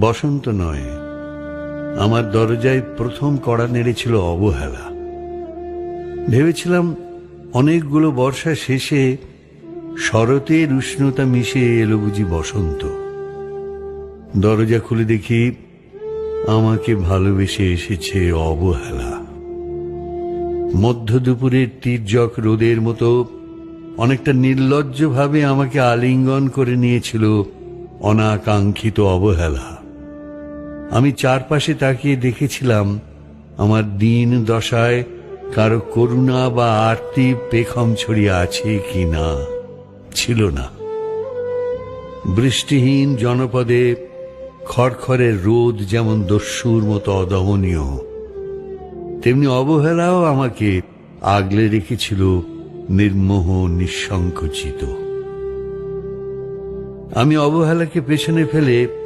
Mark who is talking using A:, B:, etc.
A: বসন্ত নয়, আমার দরজায় প্রথম কড়া নেড়েছিল অবহেলা। ভেবেছিলাম অনেকগুলো বর্ষা শেষে শরতের উষ্ণতা মিশে এলো বুঝি বসন্ত। দরজা খুলে দেখি আমাকে ভালোবেসে এসেছে অবহেলা। মধ্য দুপুরের তির্যক রোদের মতো অনেকটা নির্লজ্জভাবে আমাকে আলিঙ্গন করে নিয়েছিল অনাকাঙ্ক্ষিত অবহেলা। আমি চারপাশে তাকিয়ে দেখেছিলাম আমার দিন দশায় কারো করুণা বা আরতি পেখম ছড়িয়ে আছে কি না। ছিল না। বৃষ্টিহীন জনপদে খড়খড়ের রোদ যেমন দস্যুর মতো অদমনীয়, তেমনি অবহেলাও আমাকে আগলে রেখেছিল নির্মোহ নিঃসংকোচিত। আমি অবহেলাকে পেছনে ফেলে